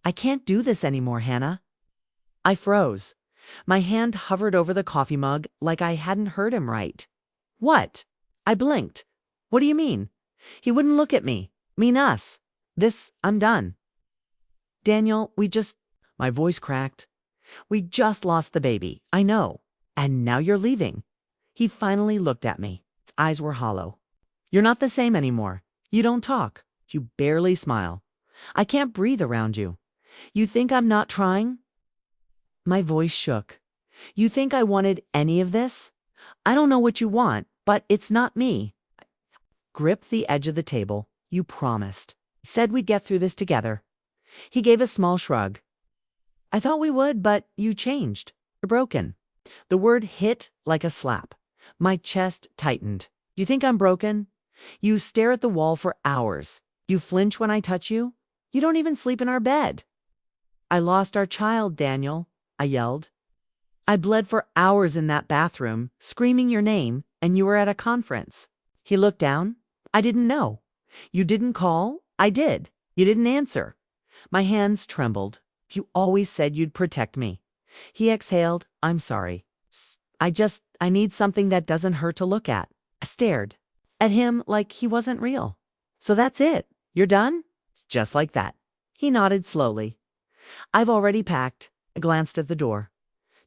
I can't do this anymore, Hannah. I froze. My hand hovered over the coffee mug like I hadn't heard him right. What? I blinked. What do you mean? He wouldn't look at me. Mean us. I'm done. Daniel, my voice cracked. We just lost the baby, I know. And now you're leaving. He finally looked at me. His eyes were hollow. You're not the same anymore. You don't talk. You barely smile. I can't breathe around you. You think I'm not trying? My voice shook. You think I wanted any of this? I don't know what you want, but it's not me. Grip the edge of the table. You promised. Said we'd get through this together. He gave a small shrug. I thought we would, but you changed. You're broken. The word hit like a slap. My chest tightened. You think I'm broken? You stare at the wall for hours. You flinch when I touch you. You don't even sleep in our bed. I lost our child, Daniel, I yelled. I bled for hours in that bathroom, screaming your name, and you were at a conference. He looked down. I didn't know. You didn't call? I did. You didn't answer. My hands trembled. You always said you'd protect me. He exhaled. I'm sorry. I need something that doesn't hurt to look at. I stared at him like he wasn't real. So that's it. You're done? Just like that. He nodded slowly. I've already packed. I glanced at the door.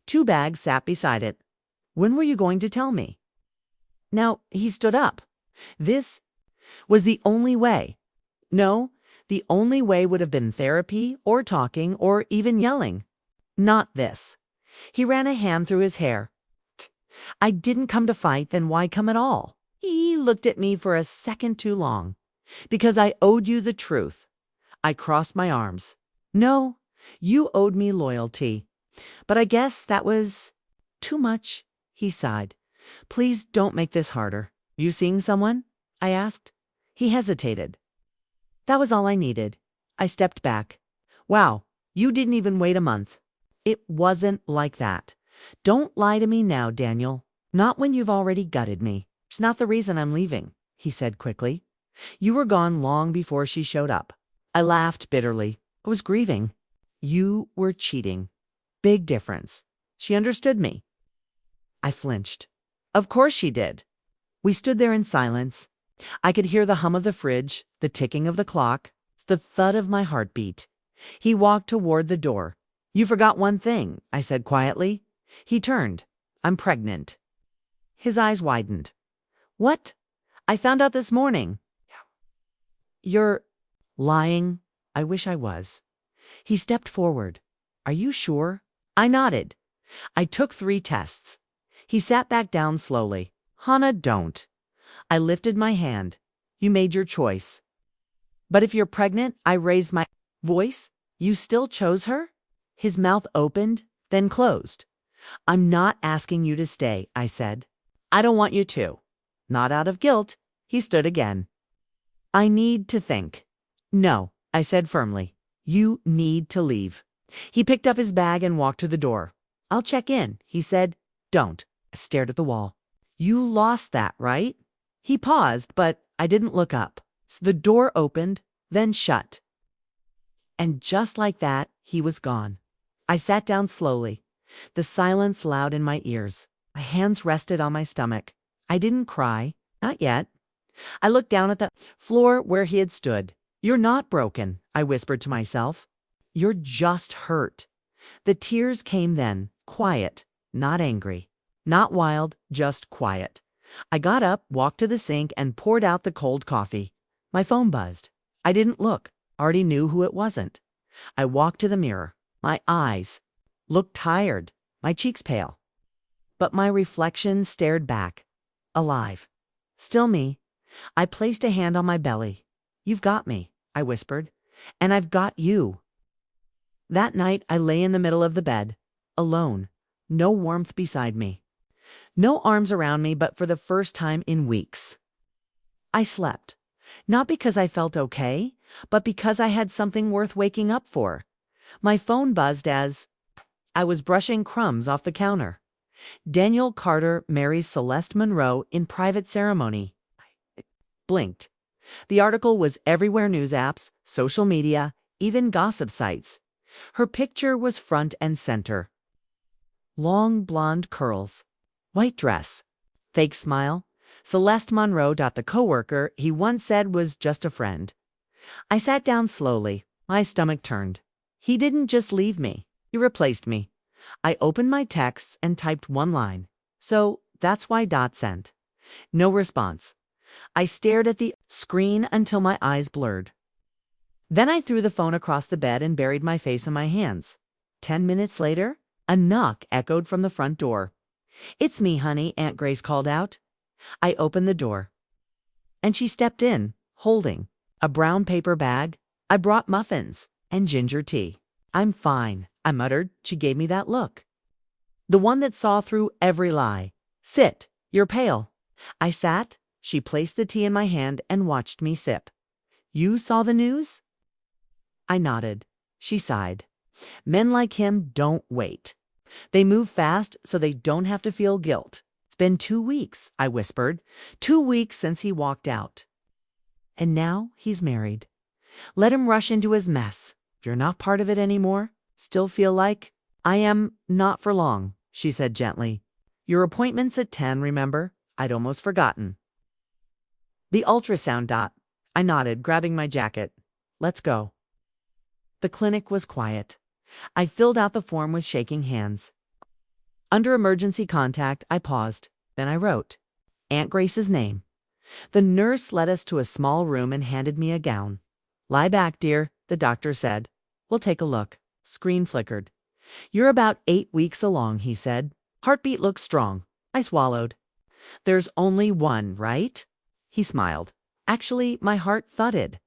2 bags sat beside it. When were you going to tell me? Now, he stood up. This was the only way. No, the only way would have been therapy or talking or even yelling. Not this. He ran a hand through his hair. I didn't come to fight, then why come at all? He looked at me for a second too long. Because I owed you the truth. I crossed my arms. No, you owed me loyalty. But I guess that was too much, he sighed. Please don't make this harder. You seeing someone? I asked. He hesitated. That was all I needed. I stepped back. Wow, you didn't even wait a month. It wasn't like that. Don't lie to me now, Daniel. Not when you've already gutted me. It's not the reason I'm leaving, he said quickly. You were gone long before she showed up. I laughed bitterly. I was grieving. You were cheating. Big difference. She understood me. I flinched. Of course she did. We stood there in silence. I could hear the hum of the fridge, the ticking of the clock, the thud of my heartbeat. He walked toward the door. You forgot one thing, I said quietly. He turned. I'm pregnant. His eyes widened. What? I found out this morning. You're lying. I wish I was. He stepped forward. Are you sure? I nodded. I took 3 tests. He sat back down slowly. Hannah, don't. I lifted my hand. You made your choice. But if you're pregnant, I raised my voice. You still chose her? His mouth opened, then closed. I'm not asking you to stay, I said. I don't want you to. Not out of guilt. He stood again. I need to think. No, I said firmly. You need to leave. He picked up his bag and walked to the door. I'll check in, he said. Don't. I stared at the wall. You lost that, right? He paused, but I didn't look up. So the door opened, then shut. And just like that, he was gone. I sat down slowly, the silence loud in my ears. My hands rested on my stomach. I didn't cry, not yet. I looked down at the floor where he had stood. You're not broken, I whispered to myself. You're just hurt. The tears came then, quiet, not angry, not wild, just quiet. I got up, walked to the sink, and poured out the cold coffee. My phone buzzed. I didn't look, already knew who it wasn't. I walked to the mirror. My eyes looked tired, my cheeks pale. But my reflection stared back, alive. Still me. I placed a hand on my belly. You've got me, I whispered, and I've got you. That night I lay in the middle of the bed, alone, no warmth beside me. No arms around me, but for the first time in weeks. I slept, not because I felt okay, but because I had something worth waking up for. My phone buzzed as I was brushing crumbs off the counter. Daniel Carter marries Celeste Monroe in private ceremony. I blinked. The article was everywhere, news apps, social media, even gossip sites. Her picture was front and center. Long blonde curls, white dress, fake smile. Celeste Monroe. The coworker he once said was just a friend. I sat down slowly. My stomach turned. He didn't just leave me. He replaced me. I opened my texts and typed one line. So that's why sent. No response. I stared at the screen until my eyes blurred. Then I threw the phone across the bed and buried my face in my hands. 10 minutes later, a knock echoed from the front door. "It's me, honey," Aunt Grace called out. I opened the door, and she stepped in, holding a brown paper bag. "I brought muffins and ginger tea." "I'm fine," I muttered. She gave me that look, the one that saw through every lie. "Sit, you're pale." I sat. She placed the tea in my hand and watched me sip. "You saw the news?" I nodded. She sighed. "Men like him don't wait. They move fast so they don't have to feel guilt." "It's been 2 weeks," I whispered. 2 weeks since he walked out. And now he's married. Let him rush into his mess. If you're not part of it anymore, still feel like I am. "Not for long," she said gently. "Your appointment's at 10, remember? I'd almost forgotten." "The ultrasound." I nodded, grabbing my jacket. "Let's go." The clinic was quiet. I filled out the form with shaking hands. Under emergency contact, I paused. Then I wrote Aunt Grace's name. The nurse led us to a small room and handed me a gown. "Lie back, dear," the doctor said. "We'll take a look." Screen flickered. "You're about 8 weeks along," he said. "Heartbeat looks strong." I swallowed. "There's only one, right?" He smiled. "Actually, my heart thudded.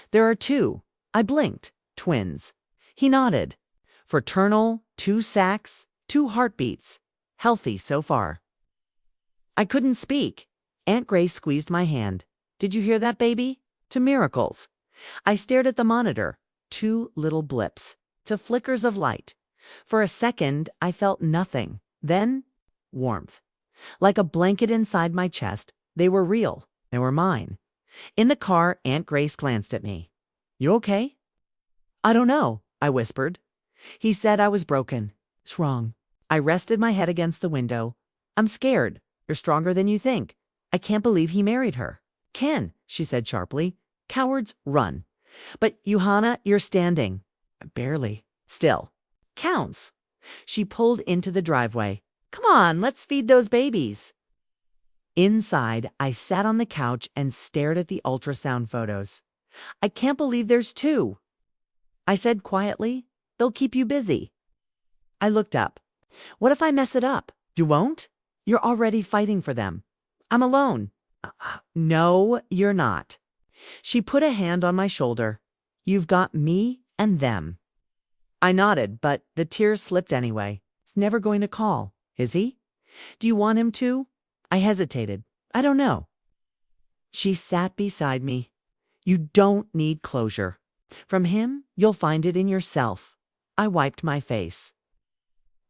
There are 2. I blinked. Twins." He nodded. "Fraternal, 2 sacs, 2 heartbeats. Healthy so far." I couldn't speak. Aunt Grace squeezed my hand. "Did you hear that, baby? To miracles." I stared at the monitor. 2 little blips. To flickers of light. For a second, I felt nothing. Then, warmth. Like a blanket inside my chest. They were real. They were mine. In the car, Aunt Grace glanced at me. "You okay?" "I don't know," I whispered. "He said I was broken." "What's wrong?" I rested my head against the window. "I'm scared. You're stronger than you think. I can't believe he married her." "Ken," she said sharply. "Cowards run." "But Johanna, you're standing." "Barely." "Still. Counts." She pulled into the driveway. "Come on, let's feed those babies." Inside, I sat on the couch and stared at the ultrasound photos. "I can't believe there's 2. I said quietly. "They'll keep you busy." I looked up. "What if I mess it up?" "You won't? You're already fighting for them." "I'm alone." "No, you're not." She put a hand on my shoulder. "You've got me and them." I nodded, but the tears slipped anyway. "He's never going to call, is he? Do you want him to?" I hesitated. "I don't know." She sat beside me. "You don't need closure. From him, you'll find it in yourself." I wiped my face.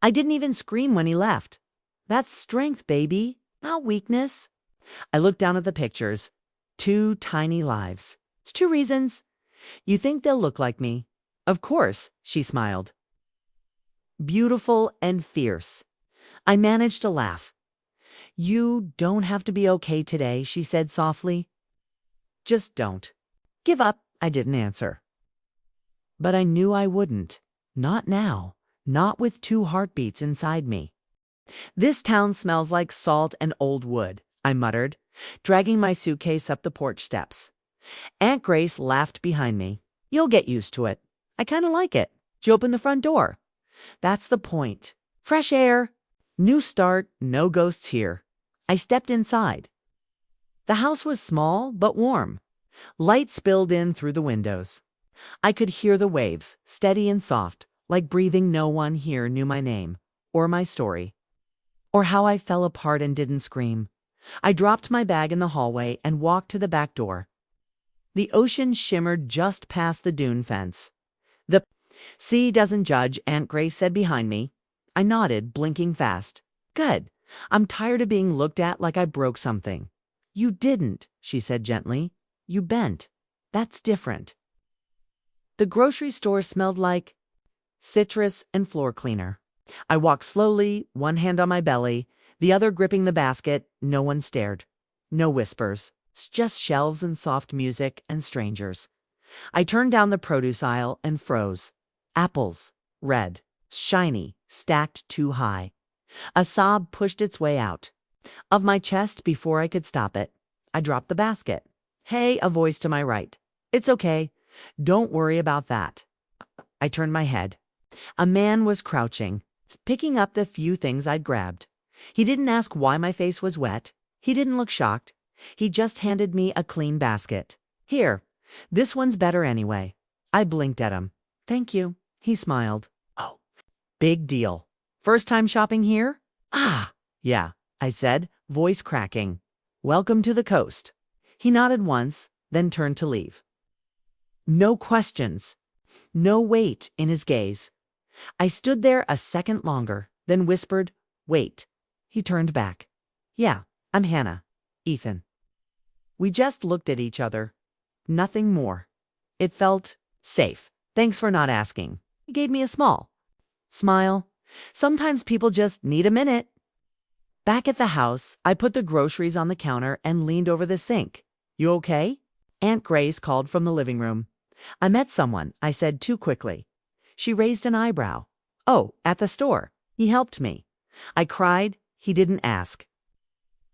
"I didn't even scream when he left." "That's strength, baby, not weakness." I looked down at the pictures. 2 tiny lives. "It's 2 reasons. You think they'll look like me?" "Of course," she smiled. "Beautiful and fierce." I managed to laugh. "You don't have to be okay today," she said softly. "Just don't." "Give up." I didn't answer. But I knew I wouldn't. Not now. Not with 2 heartbeats inside me. "This town smells like salt and old wood," I muttered, dragging my suitcase up the porch steps. Aunt Grace laughed behind me. "You'll get used to it. I kind of like it." She opened the front door. "That's the point. Fresh air. New start, no ghosts here." I stepped inside. The house was small but warm. Light spilled in through the windows. I could hear the waves, steady and soft, like breathing. No one here knew my name, or my story, or how I fell apart and didn't scream. I dropped my bag in the hallway and walked to the back door. The ocean shimmered just past the dune fence. "The sea doesn't judge," Aunt Grace said behind me. I nodded, blinking fast. "Good. I'm tired of being looked at like I broke something." "You didn't," she said gently. "You bent. That's different." The grocery store smelled like citrus, and floor cleaner. I walked slowly, one hand on my belly, the other gripping the basket. No one stared. No whispers. It's just shelves and soft music and strangers. I turned down the produce aisle and froze. Apples. Red. Shiny. Stacked too high. A sob pushed its way out of my chest before I could stop it. I dropped the basket. Hey, a voice to my right. It's okay. Don't worry about that. I turned my head. A man was crouching, picking up the few things I'd grabbed. He didn't ask why my face was wet. He didn't look shocked. He just handed me a clean basket. Here, this one's better anyway. I blinked at him. Thank you. He smiled. Oh, big deal. First time shopping here? Ah, yeah, I said, voice cracking. Welcome to the coast. He nodded once, then turned to leave. No questions. No weight in his gaze. I stood there a second longer, then whispered, wait. He turned back. Yeah, I'm Hannah. Ethan. We just looked at each other. Nothing more. It felt safe. Thanks for not asking. He gave me a small smile. Sometimes people just need a minute. Back at the house, I put the groceries on the counter and leaned over the sink. You okay? Aunt Grace called from the living room. I met someone, I said too quickly. She raised an eyebrow. Oh, at the store. He helped me. I cried. He didn't ask.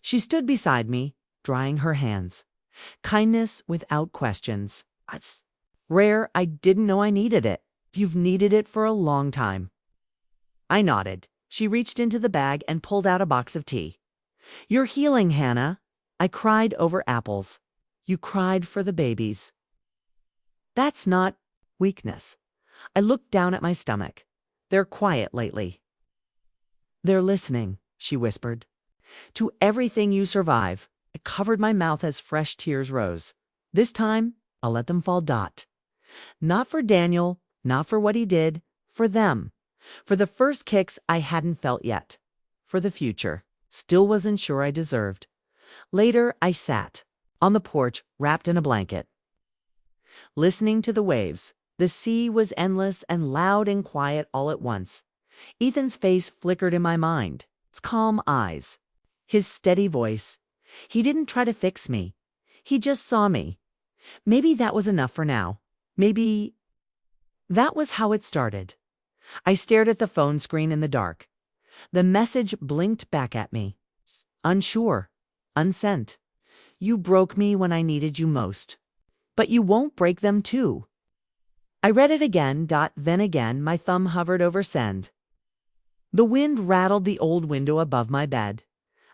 She stood beside me, drying her hands. Kindness without questions. It's rare. I didn't know I needed it. You've needed it for a long time. I nodded. She reached into the bag and pulled out a box of tea. You're healing, Hannah. I cried over apples. You cried for the babies. That's not weakness. I looked down at my stomach. They're quiet lately. They're listening, she whispered. To everything you survive. I covered my mouth as fresh tears rose. This time, I'll let them fall. Not for Daniel, not for what he did, for them. For the first kicks I hadn't felt yet. For the future. Still wasn't sure I deserved. Later, I sat on the porch, wrapped in a blanket, listening to the waves. The sea was endless and loud and quiet all at once. Ethan's face flickered in my mind, its calm eyes, his steady voice. He didn't try to fix me. He just saw me. Maybe that was enough for now. Maybe that was how it started. I stared at the phone screen in the dark. The message blinked back at me. Unsure. Unsent. You broke me when I needed you most. But you won't break them too. I read it again. Then again, my thumb hovered over send. The wind rattled the old window above my bed.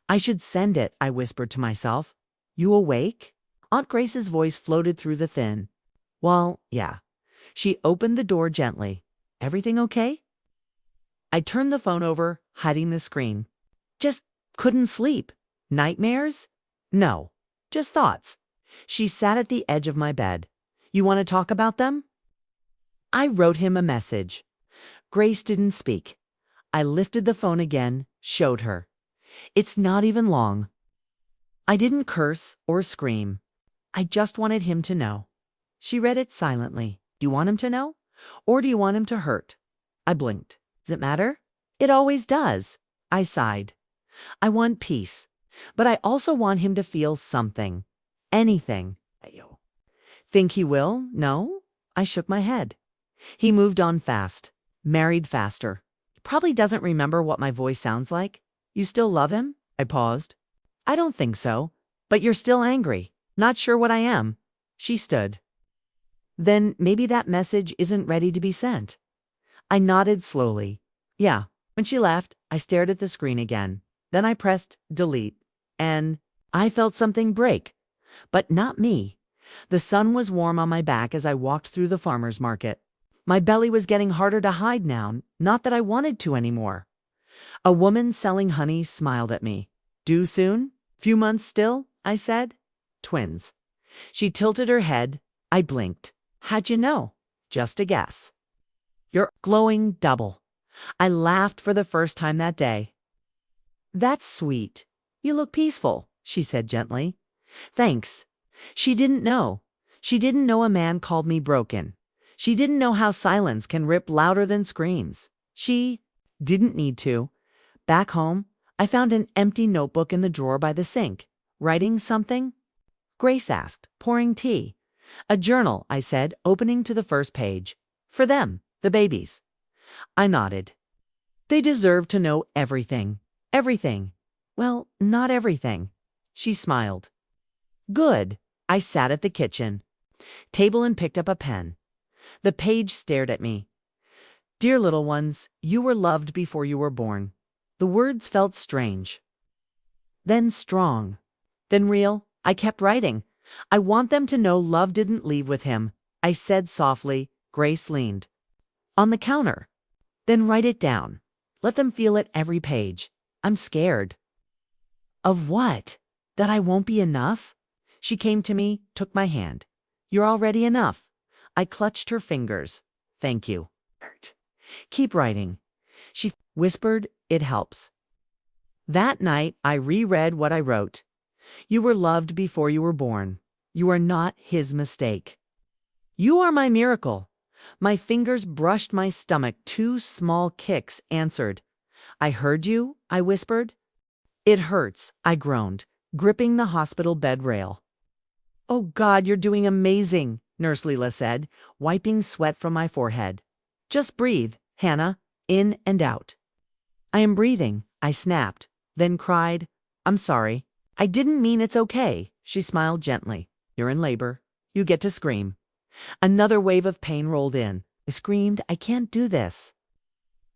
I should send it, I whispered to myself. You awake? Aunt Grace's voice floated through the thin. Well, yeah. She opened the door gently. Everything okay? I turned the phone over, hiding the screen. Just couldn't sleep. Nightmares? No, just thoughts. She sat at the edge of my bed. You want to talk about them? I wrote him a message. Grace didn't speak. I lifted the phone again, showed her. It's not even long. I didn't curse or scream. I just wanted him to know. She read it silently. Do you want him to know? Or do you want him to hurt? I blinked. Does it matter? It always does. I sighed. I want peace. But I also want him to feel something. Anything. Think he will? No? I shook my head. He moved on fast. Married faster. He probably doesn't remember what my voice sounds like. You still love him? I paused. I don't think so. But you're still angry. Not sure what I am. She stood. Then maybe that message isn't ready to be sent. I nodded slowly. Yeah. When she left, I stared at the screen again. Then I pressed delete. And I felt something break. But not me. The sun was warm on my back as I walked through the farmer's market. My belly was getting harder to hide now, not that I wanted to anymore. A woman selling honey smiled at me. Due soon? Few months still? I said. Twins. She tilted her head. I blinked. How'd you know? Just a guess. You're glowing double. I laughed for the first time that day. That's sweet. You look peaceful, she said gently. Thanks. She didn't know. She didn't know a man called me broken. She didn't know how silence can rip louder than screams. She didn't need to. Back home, I found an empty notebook in the drawer by the sink. Writing something? Grace asked, pouring tea. A journal, I said, opening to the first page. For them, the babies. I nodded. They deserve to know everything. Everything. Well, not everything. She smiled. Good. I sat at the kitchen table and picked up a pen. The page stared at me. Dear little ones, you were loved before you were born. The words felt strange. Then strong. Then real. I kept writing. I want them to know love didn't leave with him. I said softly. Grace leaned on the counter. Then write it down. Let them feel it every page. I'm scared. Of what? That I won't be enough? She came to me, took my hand. You're already enough. I clutched her fingers. Thank you. Keep writing. She whispered, it helps. That night, I reread what I wrote. You were loved before you were born. You are not his mistake. You are my miracle. My fingers brushed my stomach. 2 small kicks answered. I heard you, I whispered. It hurts, I groaned, gripping the hospital bed rail. Oh God, you're doing amazing, Nurse Leela said, wiping sweat from my forehead. Just breathe, Hannah, in and out. I am breathing, I snapped, then cried. I'm sorry. I didn't mean it's okay, she smiled gently. You're in labor. You get to scream. Another wave of pain rolled in. I screamed, I can't do this.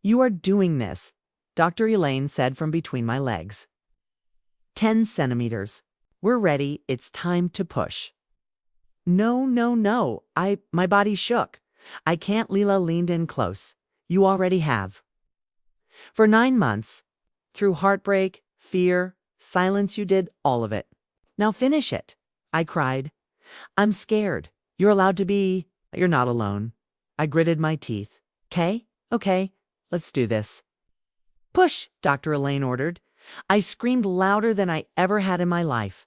You are doing this, Dr. Elaine said from between my legs. 10 centimeters. We're ready. It's time to push. No, no, no. My body shook. I can't. Leela leaned in close. You already have. For 9 months, through heartbreak, fear, silence, you did all of it. Now finish it. I cried. I'm scared. You're allowed to be. You're not alone. I gritted my teeth. Okay, let's do this. Push, Dr. Elaine ordered. I screamed louder than I ever had in my life.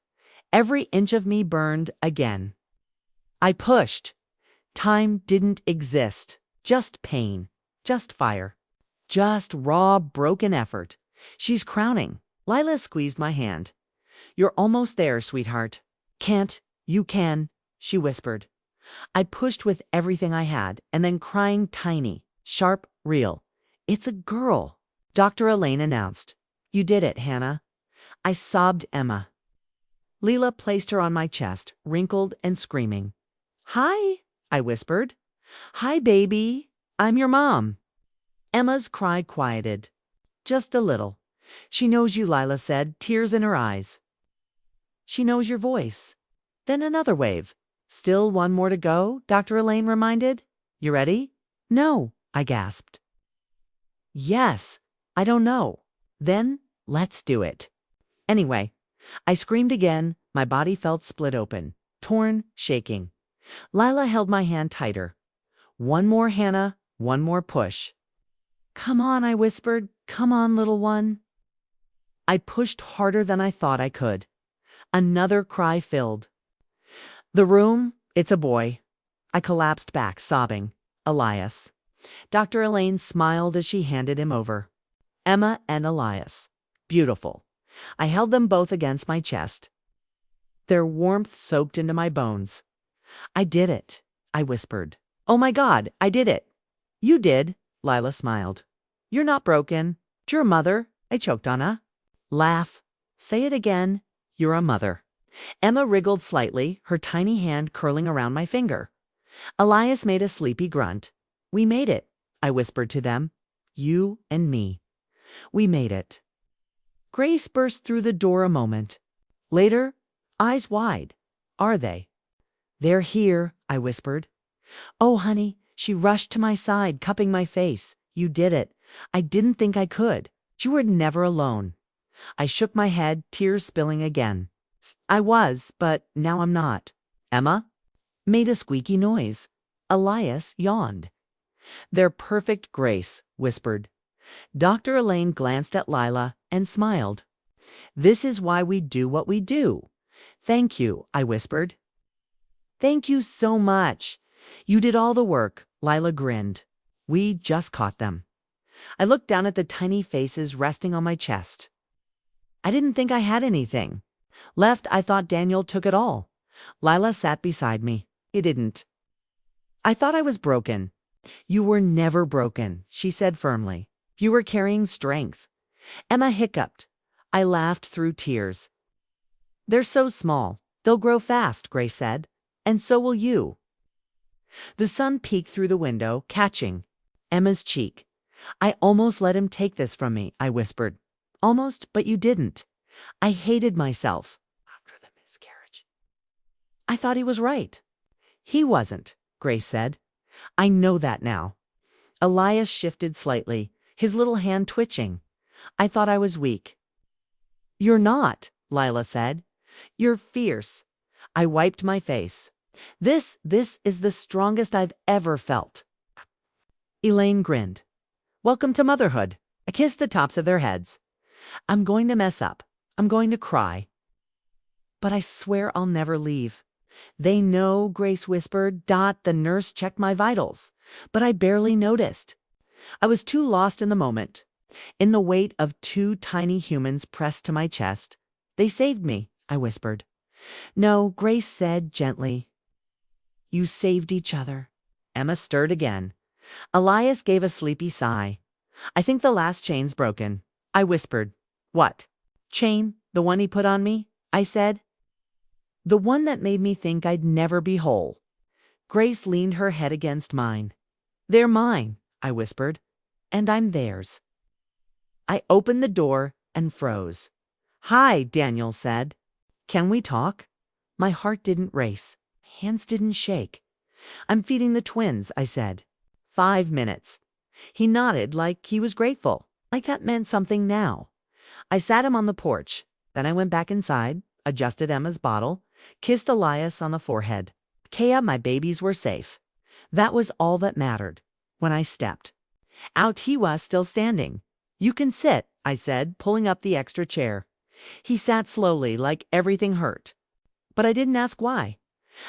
Every inch of me burned again. I pushed. Time didn't exist. Just pain. Just fire. Just raw, broken effort. She's crowning. Lila squeezed my hand. You're almost there, sweetheart. Can't. You can, she whispered. I pushed with everything I had, and then crying tiny, sharp, real. It's a girl, Dr. Elaine announced. You did it, Hannah. I sobbed Emma. Leela placed her on my chest, wrinkled and screaming. Hi, I whispered. Hi, baby. I'm your mom. Emma's cry quieted. Just a little. She knows you, Lila said, tears in her eyes. She knows your voice. Then another wave. Still 1 more to go, Dr. Elaine reminded. You ready? No, I gasped. Yes, I don't know. Then let's do it. Anyway, I screamed again. My body felt split open, torn, shaking. Lila held my hand tighter. 1 more, Hannah, 1 more push. Come on, I whispered. Come on, little one. I pushed harder than I thought I could. Another cry filled the room. It's a boy. I collapsed back, sobbing. Elias. Dr. Elaine smiled as she handed him over. Emma and Elias. Beautiful. I held them both against my chest. Their warmth soaked into my bones. I did it, I whispered. Oh my God, I did it. You did, Lila smiled. You're not broken. You're a mother. I choked on a laugh. Say it again. You're a mother. Emma wriggled slightly, her tiny hand curling around my finger. Elias made a sleepy grunt. We made it, I whispered to them. You and me. We made it. Grace burst through the door a moment. Later, eyes wide. Are they? They're here, I whispered. Oh, honey, she rushed to my side, cupping my face. You did it. I didn't think I could. You were never alone. I shook my head, tears spilling again. I was, but now I'm not. Emma made a squeaky noise. Elias yawned. They're perfect, Grace whispered. Dr. Elaine glanced at Lila and smiled. This is why we do what we do. Thank you, I whispered. Thank you so much. You did all the work, Lila grinned. We just caught them. I looked down at the tiny faces resting on my chest. I didn't think I had anything. Left, I thought Daniel took it all. Lila sat beside me. He didn't. I thought I was broken. You were never broken, she said firmly. You were carrying strength. Emma hiccuped. I laughed through tears. They're so small. They'll grow fast, Grace said. And so will you. The sun peeked through the window, catching Emma's cheek. I almost let him take this from me, I whispered. Almost, but you didn't. I hated myself. After the miscarriage. I thought he was right. He wasn't, Grace said. I know that now. Elias shifted slightly, his little hand twitching. I thought I was weak. You're not, Lila said. You're fierce. I wiped my face. This is the strongest I've ever felt. Elaine grinned. Welcome to motherhood. I kissed the tops of their heads. I'm going to mess up. I'm going to cry. But I swear I'll never leave. They know, Grace whispered. The nurse checked my vitals. But I barely noticed. I was too lost in the moment. In the weight of two tiny humans pressed to my chest. They saved me, I whispered. No, Grace said gently. You saved each other. Emma stirred again. Elias gave a sleepy sigh. I think the last chain's broken. I whispered. What? Chain? The one he put on me? I said. The one that made me think I'd never be whole. Grace leaned her head against mine. They're mine, I whispered. And I'm theirs. I opened the door and froze. Hi, Daniel said. Can we talk? My heart didn't race. Hands didn't shake. I'm feeding the twins, I said. 5 minutes. He nodded like he was grateful, like that meant something now. I sat him on the porch. Then I went back inside, adjusted Emma's bottle, kissed Elias on the forehead. Kea, my babies were safe. That was all that mattered. When I stepped out, he was still standing. You can sit, I said, pulling up the extra chair. He sat slowly, like everything hurt. But I didn't ask why.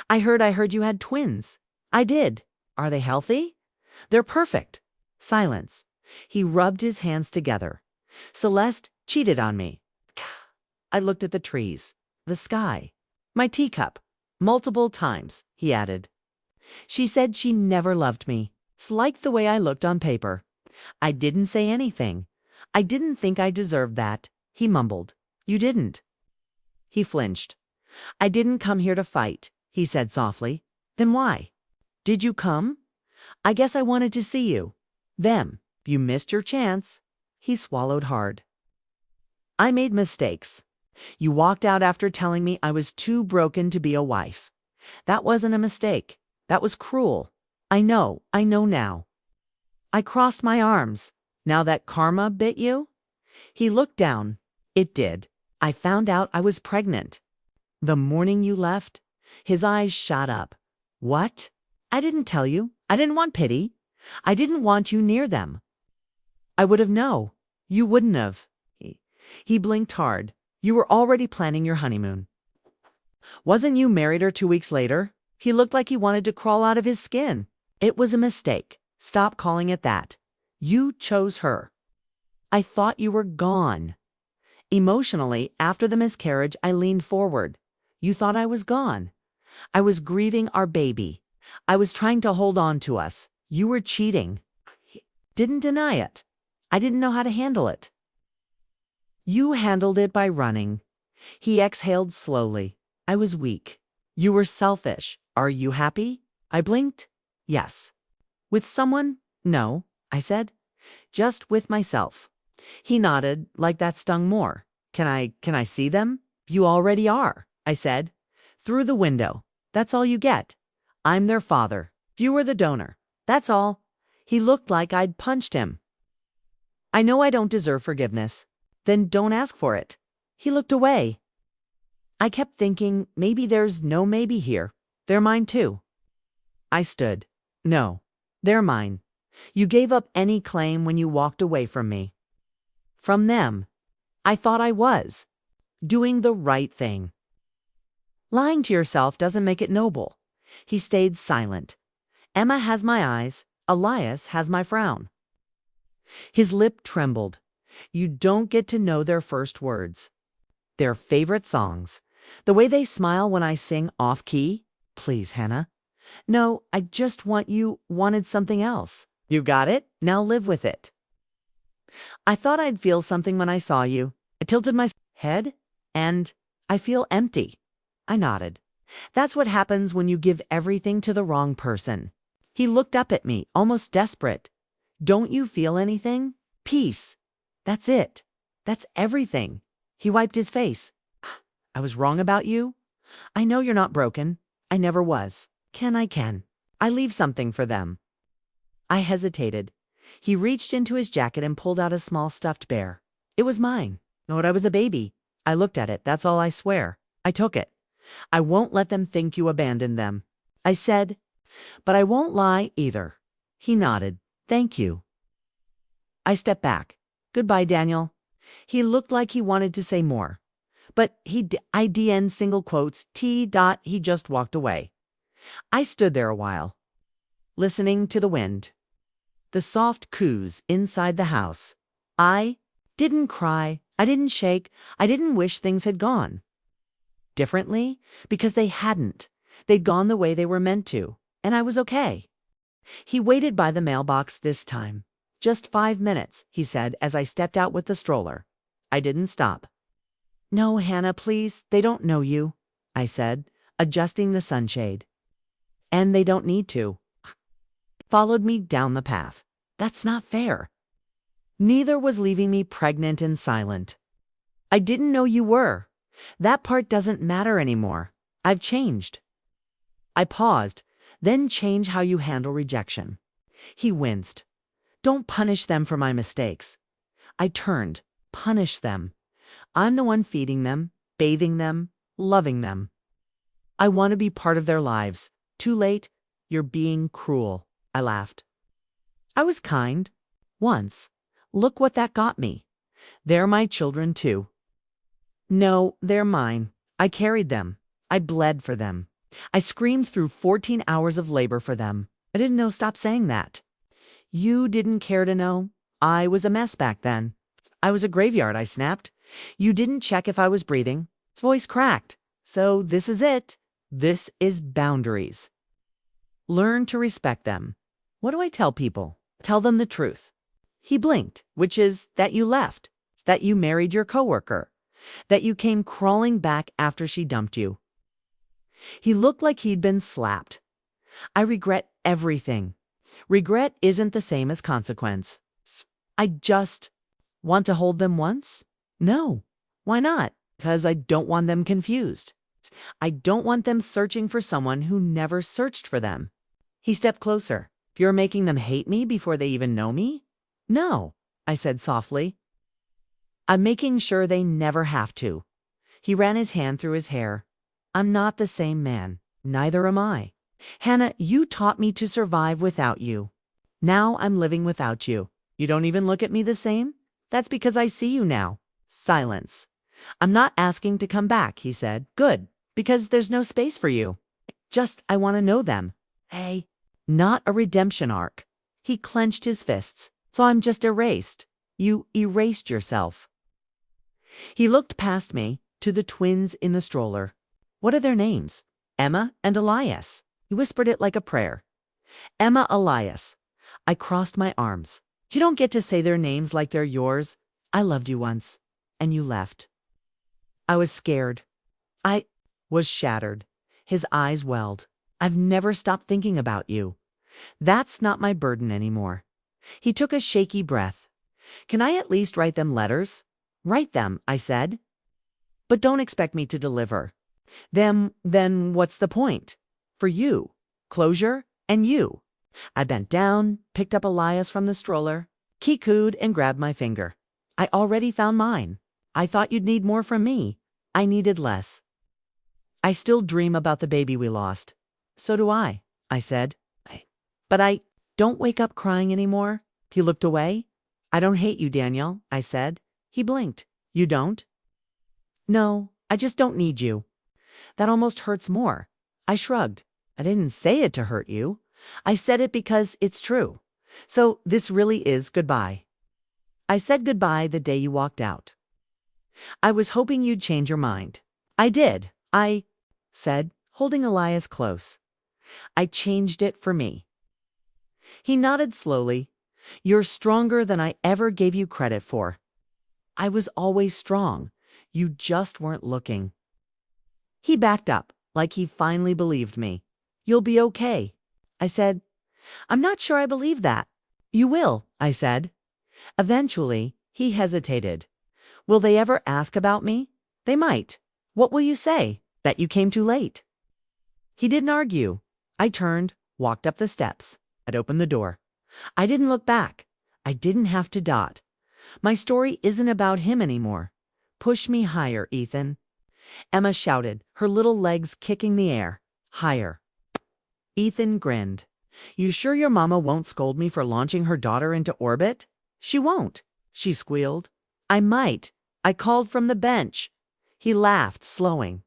I heard you had twins. I did. Are they healthy? They're perfect. Silence. He rubbed his hands together. Celeste cheated on me. I looked at the trees, the sky, my teacup. Multiple times, he added. She said she never loved me. It's like the way I looked on paper. I didn't say anything. I didn't think I deserved that, he mumbled. You didn't. He flinched. I didn't come here to fight, he said softly. Then why? Did you come? I guess I wanted to see you. Them. You missed your chance. He swallowed hard. I made mistakes. You walked out after telling me I was too broken to be a wife. That wasn't a mistake. That was cruel. I know now. I crossed my arms. Now that karma bit you? He looked down. It did. I found out I was pregnant. The morning you left? His eyes shot up. What? I didn't tell you. I didn't want pity. I didn't want you near them. I would have known. You wouldn't have. He blinked hard. You were already planning your honeymoon. Wasn't you married her 2 weeks later? He looked like he wanted to crawl out of his skin. It was a mistake. Stop calling it that. You chose her. I thought you were gone. Emotionally, after the miscarriage, I leaned forward. You thought I was gone. I was grieving our baby. I was trying to hold on to us. You were cheating. Didn't deny it. I didn't know how to handle it. You handled it by running. He exhaled slowly. I was weak. You were selfish. Are you happy? I blinked. Yes. With someone? No, I said. Just with myself. He nodded, like that stung more. Can I see them? You already are, I said. Through the window. That's all you get. I'm their father. You were the donor. That's all. He looked like I'd punched him. I know I don't deserve forgiveness. Then don't ask for it. He looked away. I kept thinking, maybe there's no maybe here. They're mine too. I stood. No, they're mine. You gave up any claim when you walked away from me. From them. I thought I was. Doing the right thing. Lying to yourself doesn't make it noble. He stayed silent. Emma has my eyes. Elias has my frown. His lip trembled. You don't get to know their first words. Their favorite songs. The way they smile when I sing off-key. Please, Hannah. No, I just wanted something else. You got it? Now live with it. I thought I'd feel something when I saw you. I tilted my head, and I feel empty. I nodded. That's what happens when you give everything to the wrong person. He looked up at me, almost desperate. Don't you feel anything? Peace. That's it. That's everything. He wiped his face. I was wrong about you? I know you're not broken. I never was. I can. I leave something for them. I hesitated. He reached into his jacket and pulled out a small stuffed bear. It was mine. When I was a baby. I looked at it, that's all I swear. I took it. I won't let them think you abandoned them. I said, but I won't lie either. He nodded. Thank you. I stepped back. Goodbye, Daniel. He looked like he wanted to say more. But IDN single quotes, T. He just walked away. I stood there a while, listening to the wind. The soft coos inside the house. I didn't cry. I didn't shake. I didn't wish things had gone differently, because they hadn't. They'd gone the way they were meant to, and I was okay. He waited by the mailbox this time. Just 5 minutes, he said as I stepped out with the stroller. I didn't stop. No, Hannah, please, they don't know you, I said, adjusting the sunshade. And they don't need to. Followed me down the path. That's not fair. Neither was leaving me pregnant and silent. I didn't know you were. That part doesn't matter anymore. I've changed. I paused, then change how you handle rejection. He winced. Don't punish them for my mistakes. I turned. Punish them. I'm the one feeding them, bathing them, loving them. I want to be part of their lives. Too late. You're being cruel. I laughed. I was kind. Once. Look what that got me. They're my children too. No, they're mine. I carried them. I bled for them. I screamed through 14 hours of labor for them. I didn't know. Stop saying that. You didn't care to know. I was a mess back then. I was a graveyard, I snapped. You didn't check if I was breathing. His voice cracked. So this is it. This is boundaries. Learn to respect them. What do I tell people? Tell them the truth. He blinked, which is that you left, that you married your coworker, that you came crawling back after she dumped you. He looked like he'd been slapped. I regret everything. Regret isn't the same as consequence. I just want to hold them once? No. Why not? Because I don't want them confused. I don't want them searching for someone who never searched for them. He stepped closer. You're making them hate me before they even know me? No, I said softly. I'm making sure they never have to. He ran his hand through his hair. I'm not the same man. Neither am I. Hannah, you taught me to survive without you. Now I'm living without you. You don't even look at me the same? That's because I see you now. Silence. I'm not asking to come back, he said. Good, because there's no space for you. Just, I want to know them. Hey, not a redemption arc. He clenched his fists. So I'm just erased. You erased yourself. He looked past me to the twins in the stroller. What are their names? Emma and Elias. He whispered it like a prayer. Emma, Elias. I crossed my arms. You don't get to say their names like they're yours. I loved you once, and you left. I was scared. I was shattered. His eyes welled. I've never stopped thinking about you. That's not my burden anymore. He took a shaky breath. Can I at least write them letters? Write them, I said. But don't expect me to deliver. Then what's the point? For you. Closure and you. I bent down, picked up Elias from the stroller, kikooed and grabbed my finger. I already found mine. I thought you'd need more from me. I needed less. I still dream about the baby we lost. So do I said. But I don't wake up crying anymore. He looked away. I don't hate you, Daniel, I said. He blinked. You don't? No, I just don't need you. That almost hurts more. I shrugged. I didn't say it to hurt you. I said it because it's true. So this really is goodbye. I said goodbye the day you walked out. I was hoping you'd change your mind. I did. I said, holding Elias close. I changed it for me. He nodded slowly. You're stronger than I ever gave you credit for. I was always strong. You just weren't looking. He backed up, like he finally believed me. You'll be okay. I said, I'm not sure I believe that. You will, I said. Eventually, he hesitated. Will they ever ask about me? They might. What will you say? That you came too late. He didn't argue. I turned, walked up the steps. I'd opened the door. I didn't look back. I didn't have to dot. My story isn't about him anymore. Push me higher, Ethan. Emma shouted, her little legs kicking the air. Higher. Ethan grinned. You sure your mama won't scold me for launching her daughter into orbit? She won't, she squealed. I might. I called from the bench. He laughed, slowing.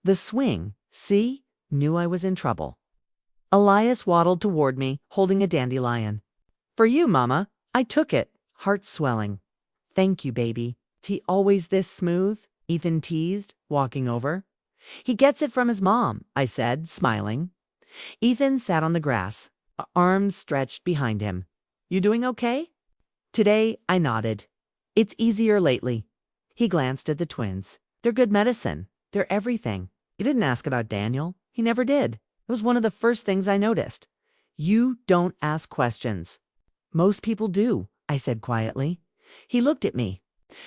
The swing, see? Knew I was in trouble. Elias waddled toward me, holding a dandelion. For you, Mama. I took it, heart swelling. Thank you, baby. Is he always this smooth? Ethan teased, walking over. He gets it from his mom, I said, smiling. Ethan sat on the grass, arms stretched behind him. You doing okay? Today, I nodded. It's easier lately. He glanced at the twins. They're good medicine. They're everything. He didn't ask about Daniel. He never did. It was one of the first things I noticed. You don't ask questions. Most people do, I said quietly. He looked at me.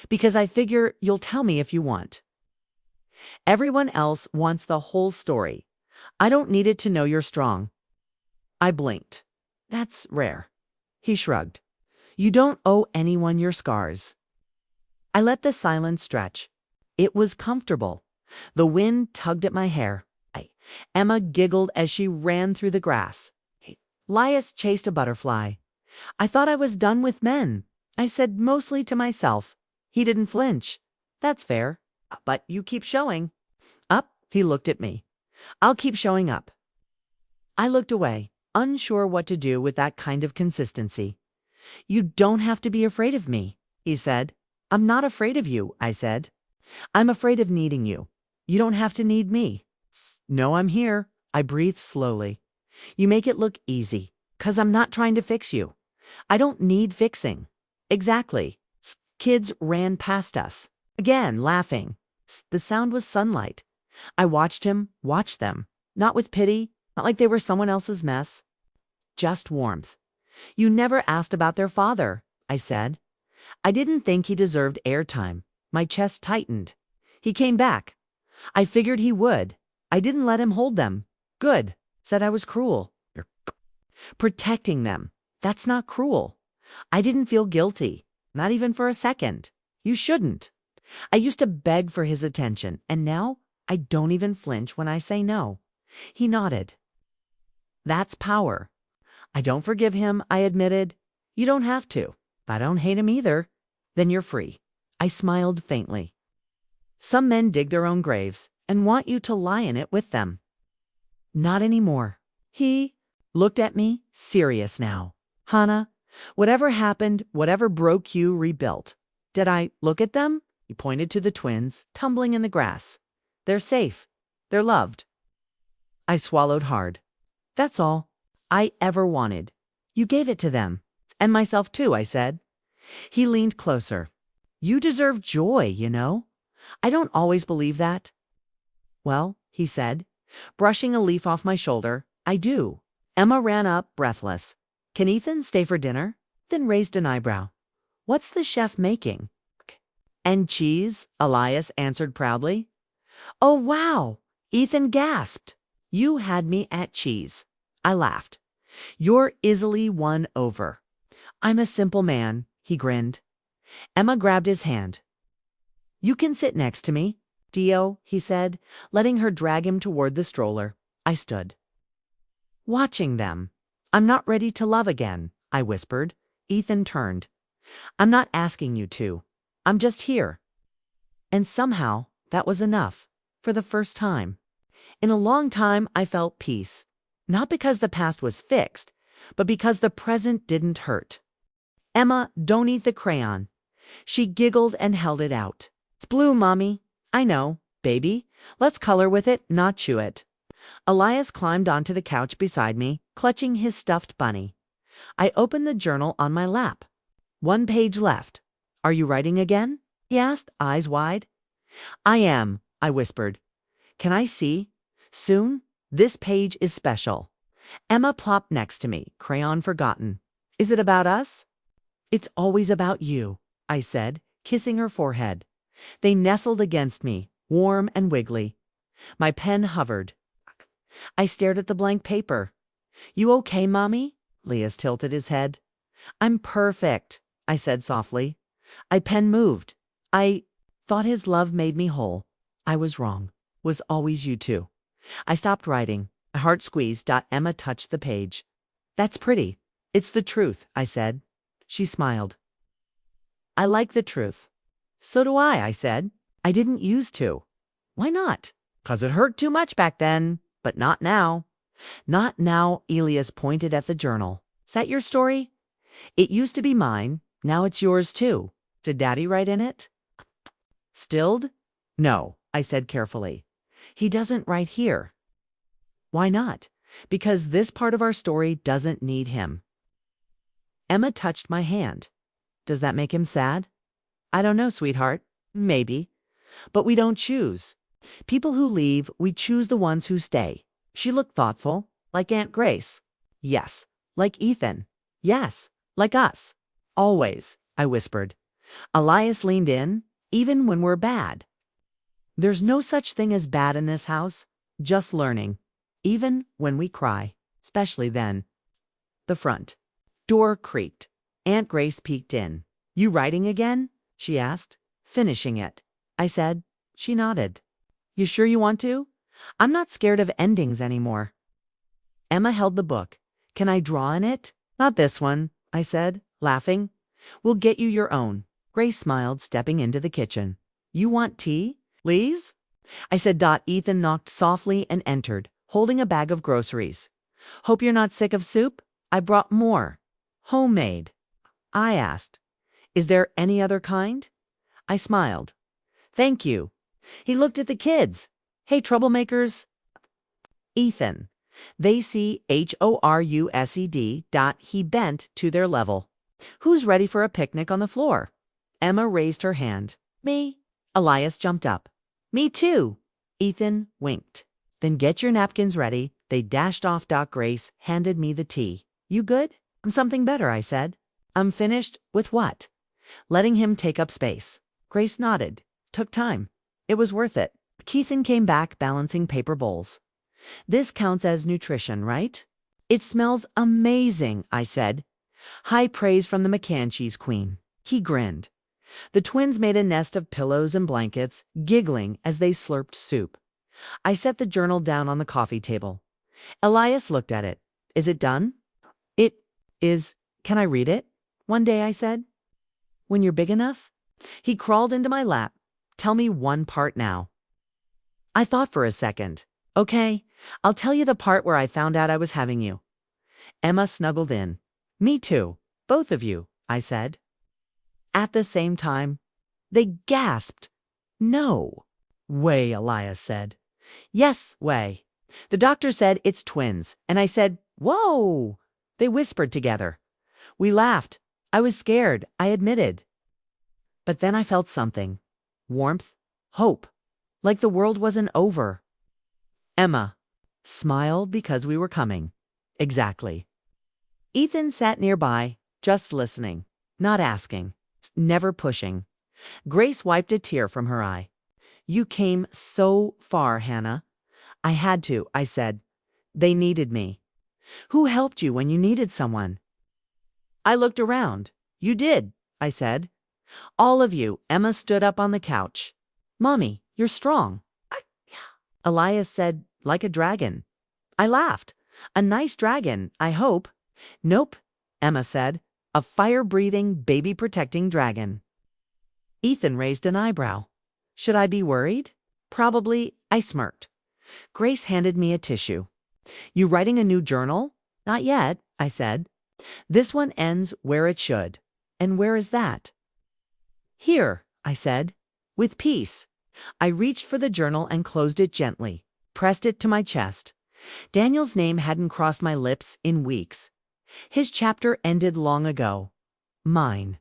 Because I figure you'll tell me if you want. Everyone else wants the whole story. I don't need it to know you're strong. I blinked. That's rare. He shrugged. You don't owe anyone your scars. I let the silence stretch. It was comfortable. The wind tugged at my hair. Emma giggled as she ran through the grass. Elias chased a butterfly. I thought I was done with men. I said mostly to myself. He didn't flinch. That's fair. But you keep showing. Up, he looked at me. I'll keep showing up. I looked away, unsure what to do with that kind of consistency. You don't have to be afraid of me, he said. I'm not afraid of you, I said. I'm afraid of needing you. You don't have to need me. No, I'm here. I breathed slowly. You make it look easy, 'cause I'm not trying to fix you. I don't need fixing. Exactly. Kids ran past us, again laughing. The sound was sunlight. I watched him, watched them, not with pity, not like they were someone else's mess. Just warmth. You never asked about their father, I said. I didn't think he deserved airtime. My chest tightened. He came back. I figured he would. I didn't let him hold them. Good. Said I was cruel. Protecting them. That's not cruel. I didn't feel guilty. Not even for a second. You shouldn't. I used to beg for his attention, and now I don't even flinch when I say no. He nodded. That's power. I don't forgive him, I admitted. You don't have to. I don't hate him either. Then you're free. I smiled faintly. Some men dig their own graves and want you to lie in it with them. Not anymore. He looked at me, serious now. Hannah, whatever happened, whatever broke you, rebuilt. Did I look at them? He pointed to the twins, tumbling in the grass. They're safe. They're loved. I swallowed hard. That's all I ever wanted. You gave it to them. And myself too, I said. He leaned closer. You deserve joy, you know. I don't always believe that. Well, he said, brushing a leaf off my shoulder, I do. Emma ran up, breathless. Can Ethan stay for dinner? Then raised an eyebrow. What's the chef making? And cheese, Elias answered proudly. Oh, wow! Ethan gasped. You had me at cheese. I laughed. You're easily won over. I'm a simple man, he grinned. Emma grabbed his hand. You can sit next to me, Dio, he said, letting her drag him toward the stroller. I stood. Watching them. I'm not ready to love again, I whispered. Ethan turned. I'm not asking you to. I'm just here. And somehow that was enough. For the first time. In a long time I felt peace. Not because the past was fixed, but because the present didn't hurt. Emma, don't eat the crayon. She giggled and held it out. It's blue, Mommy. I know, baby. Let's color with it, not chew it. Elias climbed onto the couch beside me, clutching his stuffed bunny. I opened the journal on my lap. 1 page left. Are you writing again? He asked, eyes wide. I am, I whispered. Can I see? Soon? This page is special. Emma plopped next to me, crayon forgotten. Is it about us? It's always about you, I said, kissing her forehead. They nestled against me, warm and wiggly. My pen hovered. I stared at the blank paper. You okay, Mommy? Elias tilted his head. I'm perfect, I said softly. My pen moved. I thought his love made me whole. I was wrong. Was always you too. I stopped writing. My heart squeezed. Emma touched the page. That's pretty. It's the truth, I said. She smiled. I like the truth. So do I said. I didn't used to. Why not? 'Cause it hurt too much back then, but not now. Not now, Elias pointed at the journal. Is that your story? It used to be mine. Now it's yours too. Did Daddy write in it? Stilled? No, I said carefully. He doesn't write here. Why not? Because this part of our story doesn't need him. Emma touched my hand. Does that make him sad? I don't know, sweetheart. Maybe. But we don't choose. People who leave, we choose the ones who stay. She looked thoughtful, like Aunt Grace. Yes, like Ethan. Yes, like us. Always, I whispered. Elias leaned in, even when we're bad. There's no such thing as bad in this house, just learning. Even when we cry, especially then. The front door creaked. Aunt Grace peeked in. You writing again? She asked. Finishing it, I said. She nodded. You sure you want to? I'm not scared of endings anymore. Emma held the book. Can I draw in it? Not this one, I said, laughing. We'll get you your own. Grace smiled, stepping into the kitchen. You want tea, please? I said. Ethan knocked softly and entered, holding a bag of groceries. Hope you're not sick of soup? I brought more. Homemade. I asked. Is there any other kind? I smiled. Thank you. He looked at the kids. Hey, troublemakers. Ethan. They see HORUSED. He bent to their level. Who's ready for a picnic on the floor? Emma raised her hand. Me. Elias jumped up. Me too. Ethan winked. Then get your napkins ready. They dashed off. Grace handed me the tea. You good? I'm something better, I said. I'm finished with what? Letting him take up space. Grace nodded. Took time. It was worth it. Keithan came back balancing paper bowls. This counts as nutrition, right? It smells amazing, I said. High praise from the McCann queen. He grinned. The twins made a nest of pillows and blankets, giggling as they slurped soup. I set the journal down on the coffee table. Elias looked at it. Is it done? It is. Can I read it? One day, I said. When you're big enough? He crawled into my lap. Tell me one part now. I thought for a second. Okay, I'll tell you the part where I found out I was having you. Emma snuggled in. Me too. Both of you, I said. At the same time. They gasped. No. Way, Elias said. Yes, way. The doctor said it's twins, and I said, whoa. They whispered together. We laughed. I was scared, I admitted. But then I felt something. Warmth, hope, like the world wasn't over. Emma. Smile because we were coming. Exactly. Ethan sat nearby, just listening, not asking, never pushing. Grace wiped a tear from her eye. You came so far, Hannah. I had to, I said. They needed me. Who helped you when you needed someone? I looked around. You did, I said. All of you. Emma stood up on the couch. Mommy, you're strong. Elias said, like a dragon. I laughed. A nice dragon, I hope. Nope, Emma said. A fire-breathing, baby-protecting dragon. Ethan raised an eyebrow. Should I be worried? Probably, I smirked. Grace handed me a tissue. You writing a new journal? Not yet, I said. This one ends where it should. And where is that? Here, I said, with peace. I reached for the journal and closed it gently, pressed it to my chest. Daniel's name hadn't crossed my lips in weeks. His chapter ended long ago. Mine.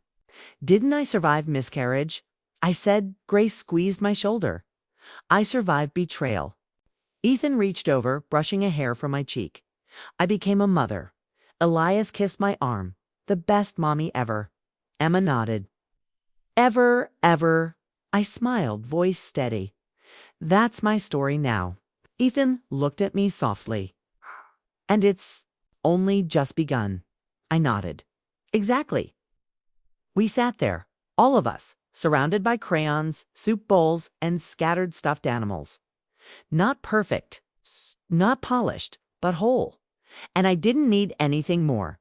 Didn't I survive miscarriage? I said. Grace squeezed my shoulder. I survived betrayal. Ethan reached over, brushing a hair from my cheek. I became a mother. Elias kissed my arm. The best mommy ever. Emma nodded. Ever. I smiled, voice steady. That's my story now. Ethan looked at me softly. And it's only just begun. I nodded. Exactly. We sat there, all of us, surrounded by crayons, soup bowls, and scattered stuffed animals. Not perfect, not polished, but whole. And I didn't need anything more.